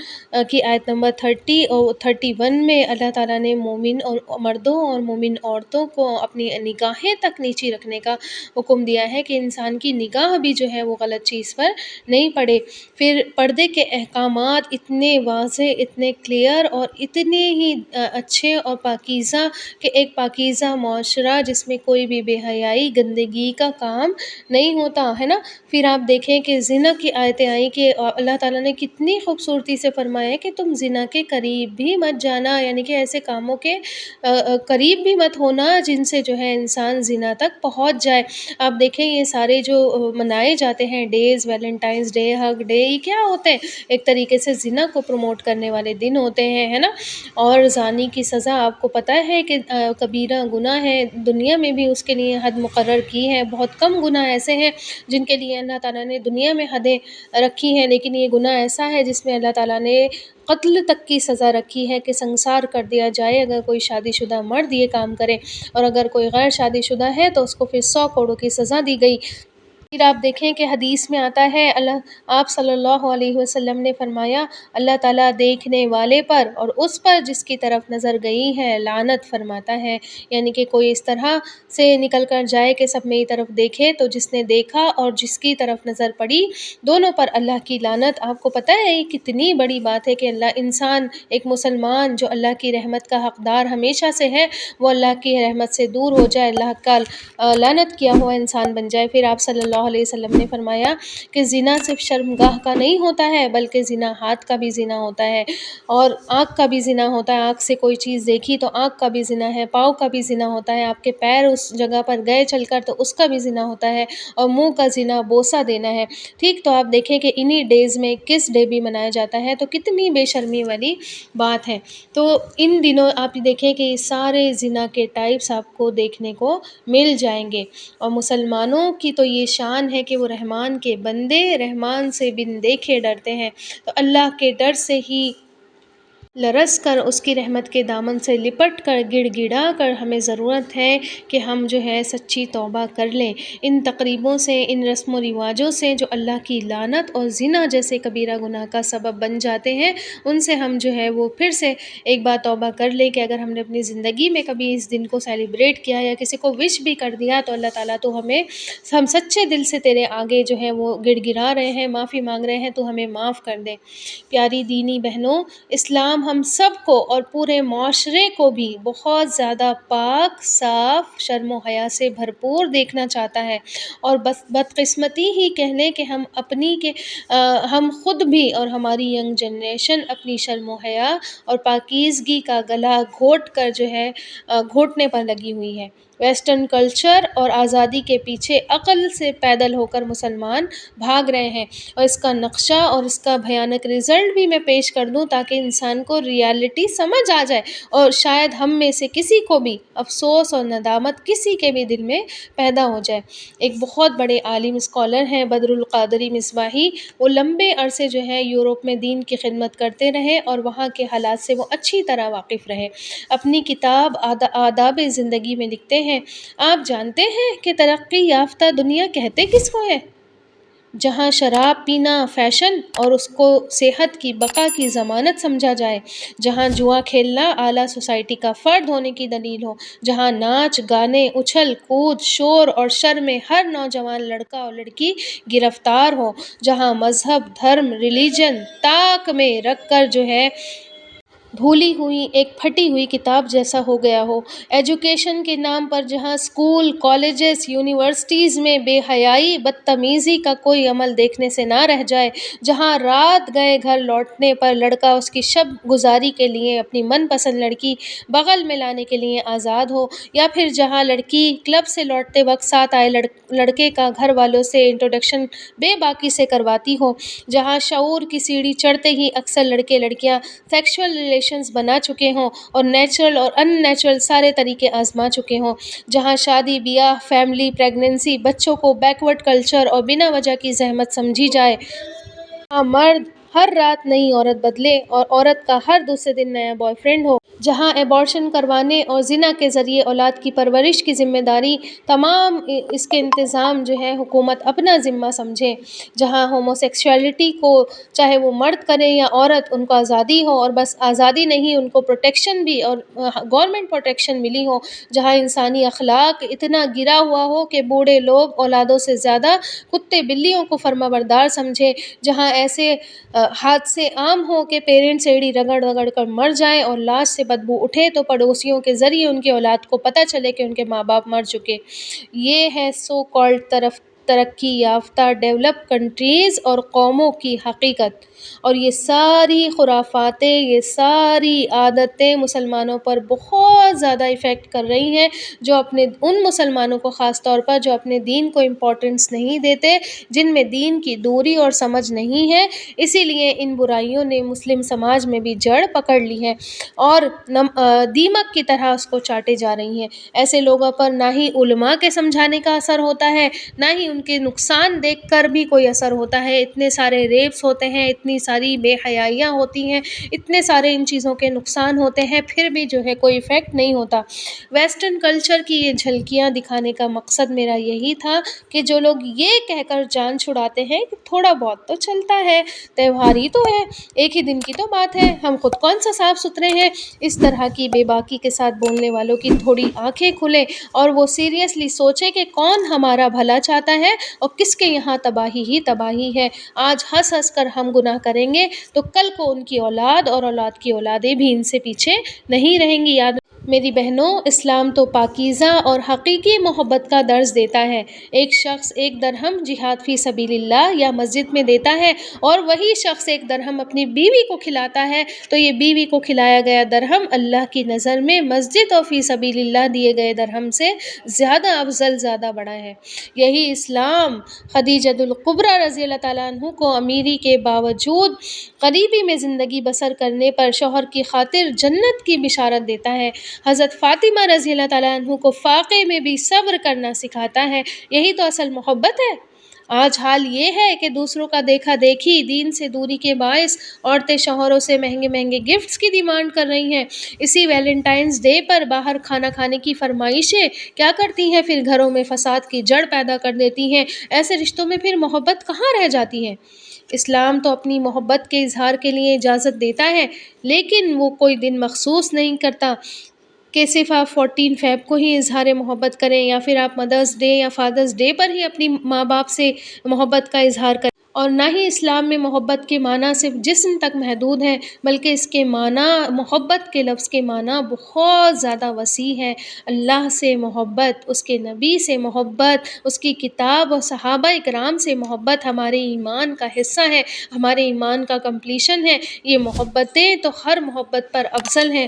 کی آیت نمبر 30 اور 31 میں، اللہ تعالیٰ نے مومن اور مردوں اور مومن عورتوں کو اپنی نگاہیں تک نیچی رکھنے کا حکم دیا ہے کہ انسان کی نگاہ بھی جو ہے وہ غلط چیز پر نہیں پڑے۔ پھر پردے کے احکامات اتنے واضح، اتنے کلیئر اور اتنے ہی اچھے اور پاکیزہ کہ ایک پاکیزہ معاشرہ جس میں کوئی بھی بے حیائی، گندگی کا کام نہیں ہوتا، ہے نا۔ پھر آپ دیکھیں کہ زنا کی آیتیں آئیں کہ اللہ تعالیٰ نے کتنی خوبصورتی سے فرمایا ہے کہ تم زنا کے قریب بھی مت جانا، یعنی کہ ایسے کاموں کے قریب بھی مت ہونا جن سے جو ہے انسان زنا تک پہنچ جائے۔ آپ دیکھیں یہ سارے جو منائے جاتے ہیں ڈیز، ویلنٹائنس ڈے، ہگ ڈے، یہ کیا ہوتے ہیں؟ ایک طریقے سے زنا کو پروموٹ کرنے والے دن ہوتے ہیں، ہے نا۔ اور زانی کی سزا آپ کو پتہ ہے کہ کبیرہ گناہ ہے، دنیا میں بھی اس کے لیے حد مقرر کی ہے، بہت کم گناہ ایسے ہیں جن کے لیے اللہ تعالیٰ نے دنیا میں حدیں رکھی ہیں، لیکن یہ گناہ ایسا ہے جس میں اللہ تعالیٰ نے قتل تک کی سزا رکھی ہے کہ سنسار کر دیا جائے اگر کوئی شادی شدہ مرد یہ کام کرے، اور اگر کوئی غیر شادی شدہ ہے تو اس کو پھر 100 کوڑوں کی سزا دی گئی۔ پھر آپ دیکھیں کہ حدیث میں آتا ہے، آپ صلی اللہ علیہ وسلم نے فرمایا، اللہ تعالیٰ دیکھنے والے پر اور اس پر جس کی طرف نظر گئی ہے لعنت فرماتا ہے، یعنی کہ کوئی اس طرح سے نکل کر جائے کہ سب میری طرف دیکھے، تو جس نے دیکھا اور جس کی طرف نظر پڑی دونوں پر اللہ کی لعنت۔ آپ کو پتہ ہے یہ کتنی بڑی بات ہے کہ اللہ انسان، ایک مسلمان جو اللہ کی رحمت کا حقدار ہمیشہ سے ہے، وہ اللہ کی رحمت سے دور ہو جائے، اللہ کا لعنت کیا ہوا انسان بن جائے۔ پھر آپ صلی اللہ علیہ وسلم نے فرمایا کہ زنا صرف شرمگاہ کا نہیں ہوتا ہے بلکہ زنا ہاتھ کا بھی زنا ہوتا ہے، اور آنکھ کا بھی زنا ہوتا ہے، آنکھ سے کوئی چیز دیکھی تو آنکھ کا بھی زنا ہے، پاؤں کا بھی زنا ہوتا ہے، آپ کے پیر اس جگہ پر گئے چل کر تو اس کا بھی زنا ہوتا ہے، اور منہ کا زنا بوسہ دینا ہے، ٹھیک۔ تو آپ دیکھیں کہ انہی ڈیز میں کس ڈے بھی منایا جاتا ہے، تو کتنی بے شرمی والی بات ہے۔ تو ان دنوں آپ دیکھیں کہ سارے زنا کے ٹائپس آپ کو دیکھنے کو مل جائیں گے، اور مسلمانوں کی تو یہ شان ہے کہ وہ رحمان کے بندے، رحمان سے بن دیکھے ڈرتے ہیں، تو اللہ کے ڈر سے ہی لرز کر اس کی رحمت کے دامن سے لپٹ کر گڑ گڑا کر ہمیں ضرورت ہے کہ ہم جو ہے سچی توبہ کر لیں۔ ان تقریبوں سے، ان رسم و رواجوں سے جو اللہ کی لعنت اور زنا جیسے کبیرہ گناہ کا سبب بن جاتے ہیں، ان سے ہم جو ہے وہ پھر سے ایک بار توبہ کر لیں کہ اگر ہم نے اپنی زندگی میں کبھی اس دن کو سیلیبریٹ کیا یا کسی کو وش بھی کر دیا تو اللہ تعالیٰ تو ہم سچے دل سے تیرے آگے جو ہے وہ گڑ گڑا رہے ہیں، معافی مانگ رہے ہیں، تو ہمیں معاف کر دے۔ پیاری دینی بہنوں، اسلام ہم سب کو اور پورے معاشرے کو بھی بہت زیادہ پاک، صاف، شرم و حیا سے بھرپور دیکھنا چاہتا ہے، اور بس بدقسمتی ہی کہہ لیں کہ ہم خود بھی اور ہماری ینگ جنریشن اپنی شرم و حیا اور پاکیزگی کا گلا گھونٹ کر جو ہے گھونٹنے پر لگی ہوئی ہے۔ ویسٹرن کلچر اور آزادی کے پیچھے عقل سے پیدل ہو کر مسلمان بھاگ رہے ہیں، اور اس کا نقشہ اور اس کا بھیانک رزلٹ بھی میں پیش کر دوں تاکہ انسان کو ریالٹی سمجھ آ جائے، اور شاید ہم میں سے کسی کو بھی افسوس اور ندامت کسی کے بھی دل میں پیدا ہو جائے۔ ایک بہت بڑے عالم اسکالر ہیں بدر القادری مصباحی، وہ لمبے عرصے جو ہے یورپ میں دین کی خدمت کرتے رہے اور وہاں کے حالات سے وہ اچھی طرح واقف رہے۔ اپنی کتاب آداب زندگی میں لکھتے ہیں، آپ جانتے ہیں کہ ترقی یافتہ دنیا کہتے کس کو ہے؟ جہاں شراب پینا فیشن اور اس کو صحت کی بقا کی ضمانت سمجھا جائے، جہاں جوا کھیلنا اعلیٰ سوسائٹی کا فرد ہونے کی دلیل ہو، جہاں ناچ گانے اچھل کود شور اور شر میں ہر نوجوان لڑکا اور لڑکی گرفتار ہو، جہاں مذہب دھرم ریلیجن طاق میں رکھ کر جو ہے بھولی ہوئی ایک پھٹی ہوئی کتاب جیسا ہو گیا ہو، ایجوکیشن کے نام پر جہاں اسکول کالجز یونیورسٹیز میں بے حیائی بدتمیزی کا کوئی عمل دیکھنے سے نہ رہ جائے، جہاں رات گئے گھر لوٹنے پر لڑکا اس کی شب گزاری کے لیے اپنی من پسند لڑکی بغل میں لانے کے لیے آزاد ہو، یا پھر جہاں لڑکی کلب سے لوٹتے وقت ساتھ آئے لڑکے کا گھر والوں سے انٹروڈکشن بے باکی سے کرواتی ہو، جہاں شعور کی سیڑھی چڑھتے ہی اکثر لڑکے لڑکیاں سیکشول ریلیشنز بنا چکے ہوں اور نیچرل اور ان نیچرل سارے طریقے آزما چکے ہوں، جہاں شادی بیاہ فیملی پریگننسی بچوں کو بیکورڈ کلچر اور بنا وجہ کی زحمت سمجھی جائے، جہاں مرد ہر رات نئی عورت بدلے اور عورت کا ہر دوسرے دن نیا بوائے فرینڈ ہو، جہاں ایبارشن کروانے اور زنا کے ذریعے اولاد کی پرورش کی ذمہ داری تمام اس کے انتظام جو ہے حکومت اپنا ذمہ سمجھے، جہاں ہومو سیکسولیٹی کو چاہے وہ مرد کرے یا عورت ان کو آزادی ہو، اور بس آزادی نہیں ان کو پروٹیکشن بھی اور گورنمنٹ پروٹیکشن ملی ہو، جہاں انسانی اخلاق اتنا گرا ہوا ہو کہ بوڑھے لوگ اولادوں سے زیادہ کتے بلیوں کو فرما بردار سمجھے، جہاں ایسے حادثے عام ہوں کہ پیرنٹس ایڑی رگڑ رگڑ کر مر جائیں اور لاش سے بدبو اٹھے تو پڑوسیوں کے ذریعے ان کی اولاد کو پتہ چلے کہ ان کے ماں باپ مر چکے۔ یہ ہے سو کالڈ ترقی یافتہ ڈیولپ کنٹریز اور قوموں کی حقیقت، اور یہ ساری خرافاتیں یہ ساری عادتیں مسلمانوں پر بہت زیادہ ایفیکٹ کر رہی ہیں، جو اپنے ان مسلمانوں کو خاص طور پر جو اپنے دین کو امپورٹنس نہیں دیتے، جن میں دین کی دوری اور سمجھ نہیں ہے، اسی لیے ان برائیوں نے مسلم سماج میں بھی جڑ پکڑ لی ہے اور دیمک کی طرح اس کو چاٹے جا رہی ہیں۔ ایسے لوگوں پر نہ ہی علماء کے سمجھانے کا اثر ہوتا ہے، نہ ہی ان کے نقصان دیکھ کر بھی کوئی اثر ہوتا ہے، اتنے سارے ریپس ہوتے ہیں، اتنی ساری بے حیائیاں ہوتی ہیں، اتنے سارے ان چیزوں کے نقصان ہوتے ہیں، پھر بھی جو ہے کوئی ایفیکٹ نہیں ہوتا۔ ویسٹرن کلچر کی یہ جھلکیاں دکھانے کا مقصد میرا یہی تھا کہ جو لوگ یہ کہہ کر جان چھڑاتے ہیں کہ تھوڑا بہت تو چلتا ہے، تہوار ہی تو ہے، ایک ہی دن کی تو بات ہے، ہم خود کون سا صاف ستھرے ہیں، اس طرح کی بے باکی کے ساتھ بولنے والوں کی تھوڑی آنکھیں کھلیں اور وہ سیریسلی سوچے کہ کون ہمارا بھلا چاہتا ہے اور کس کے یہاں تباہی ہی تباہی ہے۔ آج ہنس ہنس کر ہم گناہ کریں گے تو کل کو ان کی اولاد اور اولاد کی اولادیں بھی ان سے پیچھے نہیں رہیں گی۔ یاد میری بہنوں، اسلام تو پاکیزہ اور حقیقی محبت کا درس دیتا ہے۔ ایک شخص 1 درہم جہاد فی سبیل اللہ یا مسجد میں دیتا ہے اور وہی شخص 1 درہم اپنی بیوی کو کھلاتا ہے تو یہ بیوی کو کھلایا گیا درہم اللہ کی نظر میں مسجد اور فی سبیل اللہ دیے گئے درہم سے زیادہ افضل زیادہ بڑا ہے۔ یہی اسلام خدیجۃ الکبریٰ رضی اللہ تعالیٰ عنہ کو امیری کے باوجود غریبی میں زندگی بسر کرنے پر شوہر کی خاطر جنت کی بشارت دیتا ہے۔ حضرت فاطمہ رضی اللہ تعالیٰ عنہ کو فاقے میں بھی صبر کرنا سکھاتا ہے۔ یہی تو اصل محبت ہے۔ آج حال یہ ہے کہ دوسروں کا دیکھا دیکھی دین سے دوری کے باعث عورتیں شوہروں سے مہنگے مہنگے گفٹس کی ڈیمانڈ کر رہی ہیں، اسی ویلنٹائنز ڈے پر باہر کھانا کھانے کی فرمائشیں کیا کرتی ہیں، پھر گھروں میں فساد کی جڑ پیدا کر دیتی ہیں۔ ایسے رشتوں میں پھر محبت کہاں رہ جاتی ہے؟ اسلام تو اپنی محبت کے اظہار کے لیے اجازت دیتا ہے، لیکن وہ کوئی دن مخصوص نہیں کرتا کہ صرف آپ 14 فیب کو ہی اظہار محبت کریں، یا پھر آپ مدرس ڈے یا فادرس ڈے پر ہی اپنی ماں باپ سے محبت کا اظہار کریں۔ اور نہ ہی اسلام میں محبت کے معنی صرف جسم تک محدود ہیں، بلکہ اس کے معنی محبت کے لفظ کے معنی بہت زیادہ وسیع ہے۔ اللہ سے محبت، اس کے نبی سے محبت، اس کی کتاب اور صحابہ اکرام سے محبت ہمارے ایمان کا حصہ ہے، ہمارے ایمان کا کمپلیشن ہے۔ یہ محبتیں تو ہر محبت پر افضل ہیں۔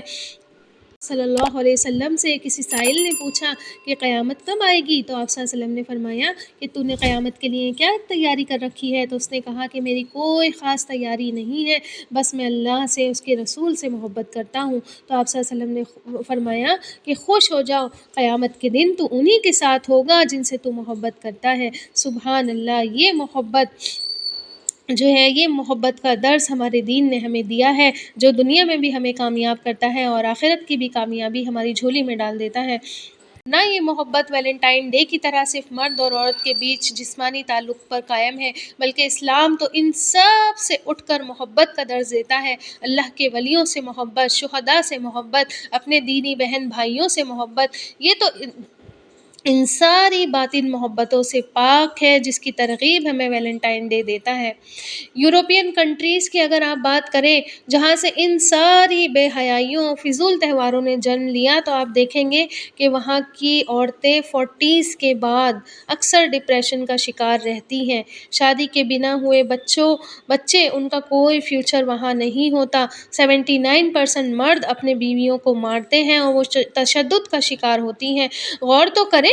صلی اللہ علیہ وسلم سے کسی سائل نے پوچھا کہ قیامت کب آئے گی، تو آپ صلی اللہ علیہ وسلم نے فرمایا کہ تو نے قیامت کے لیے کیا تیاری کر رکھی ہے؟ تو اس نے کہا کہ میری کوئی خاص تیاری نہیں ہے، بس میں اللہ سے، اس کے رسول سے محبت کرتا ہوں۔ تو آپ صلی اللہ علیہ وسلم نے فرمایا کہ خوش ہو جاؤ، قیامت کے دن تو انہی کے ساتھ ہوگا جن سے تو محبت کرتا ہے۔ سبحان اللہ، یہ محبت جو ہے، یہ محبت کا درس ہمارے دین نے ہمیں دیا ہے، جو دنیا میں بھی ہمیں کامیاب کرتا ہے اور آخرت کی بھی کامیابی ہماری جھولی میں ڈال دیتا ہے۔ نہ یہ محبت ویلنٹائن ڈے کی طرح صرف مرد اور عورت کے بیچ جسمانی تعلق پر قائم ہے، بلکہ اسلام تو ان سب سے اٹھ کر محبت کا درس دیتا ہے۔ اللہ کے ولیوں سے محبت، شہداء سے محبت، اپنے دینی بہن بھائیوں سے محبت، یہ تو ان ساری باطن محبتوں سے پاک ہے، جس کی ترغیب ہمیں ویلنٹائن ڈے دیتا ہے۔ یورپین کنٹریز کی اگر آپ بات کریں، جہاں سے ان ساری بے حیائیوں، فضول تہواروں نے جنم لیا، تو آپ دیکھیں گے کہ وہاں کی عورتیں 40s کے بعد اکثر ڈپریشن کا شکار رہتی ہیں۔ شادی کے بنا ہوئے بچے، ان کا کوئی فیوچر وہاں نہیں ہوتا۔ 79% مرد اپنے بیویوں کو مارتے ہیں اور وہ تشدد کا شکار ہوتی ہیں۔ غور تو کریں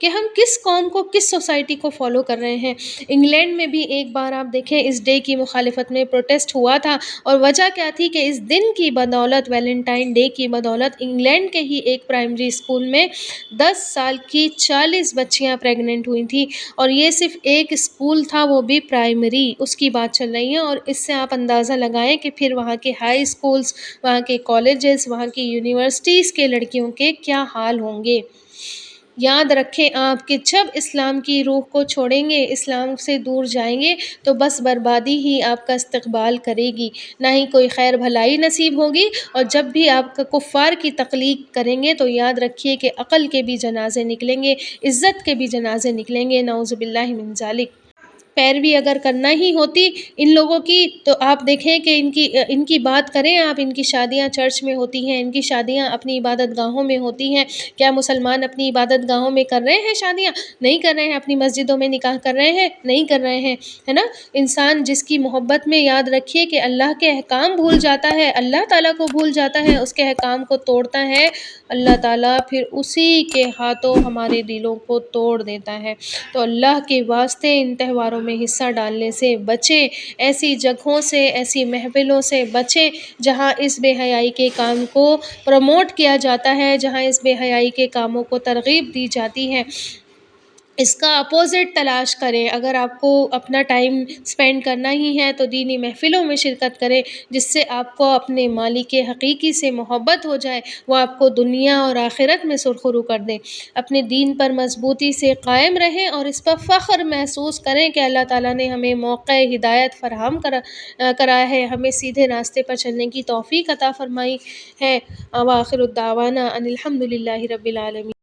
کہ ہم کس قوم کو، کس سوسائٹی کو فالو کر رہے ہیں۔ انگلینڈ میں بھی ایک بار آپ دیکھیں، اس ڈے کی مخالفت میں پروٹیسٹ ہوا تھا، اور وجہ کیا تھی کہ اس دن کی بدولت، ویلنٹائن ڈے کی بدولت، انگلینڈ کے ہی ایک پرائمری اسکول میں 10 سال کی 40 بچیاں پریگننٹ ہوئی تھیں، اور یہ صرف ایک اسکول تھا، وہ بھی پرائمری، اس کی بات چل رہی ہے۔ اور اس سے آپ اندازہ لگائیں کہ پھر وہاں کے ہائی اسکولز، وہاں کے کالجز، وہاں کی یونیورسٹیز کے لڑکیوں کے کیا حال ہوں گے۔ یاد رکھیں آپ کہ جب اسلام کی روح کو چھوڑیں گے، اسلام سے دور جائیں گے، تو بس بربادی ہی آپ کا استقبال کرے گی، نہ ہی کوئی خیر بھلائی نصیب ہوگی۔ اور جب بھی آپ کفار کی تقلید کریں گے، تو یاد رکھیے کہ عقل کے بھی جنازے نکلیں گے، عزت کے بھی جنازے نکلیں گے، نعوذ باللہ من ذالک۔ پیروی اگر کرنا ہی ہوتی ان لوگوں کی، تو آپ دیکھیں کہ ان کی بات کریں آپ، ان کی شادیاں چرچ میں ہوتی ہیں، ان کی شادیاں اپنی عبادت گاہوں میں ہوتی ہیں۔ کیا مسلمان اپنی عبادت گاہوں میں کر رہے ہیں شادیاں؟ نہیں کر رہے ہیں۔ اپنی مسجدوں میں نکاح کر رہے ہیں؟ نہیں کر رہے ہیں، ہے نا۔ انسان جس کی محبت میں، یاد رکھیے کہ اللہ کے احکام بھول جاتا ہے، اللہ تعالیٰ کو بھول جاتا ہے، اس کے احکام کو توڑتا ہے، اللہ تعالیٰ پھر اسی کے ہاتھوں ہمارے دلوں کو توڑ دیتا ہے۔ تو اللہ کے واسطے ان تہواروں میں حصہ ڈالنے سے بچیں، ایسی جگہوں سے، ایسی محفلوں سے بچیں جہاں اس بے حیائی کے کام کو پروموٹ کیا جاتا ہے، جہاں اس بے حیائی کے کاموں کو ترغیب دی جاتی ہے۔ اس کا اپوزٹ تلاش کریں۔ اگر آپ کو اپنا ٹائم سپینڈ کرنا ہی ہے، تو دینی محفلوں میں شرکت کریں، جس سے آپ کو اپنے مالک حقیقی سے محبت ہو جائے، وہ آپ کو دنیا اور آخرت میں سرخرو کر دیں۔ اپنے دین پر مضبوطی سے قائم رہیں اور اس پر فخر محسوس کریں کہ اللہ تعالیٰ نے ہمیں موقع ہدایت فراہم کرا ہے، ہمیں سیدھے راستے پر چلنے کی توفیق عطا فرمائی ہے۔ وآخر الدعوانا ان الحمد للہ رب العالمین۔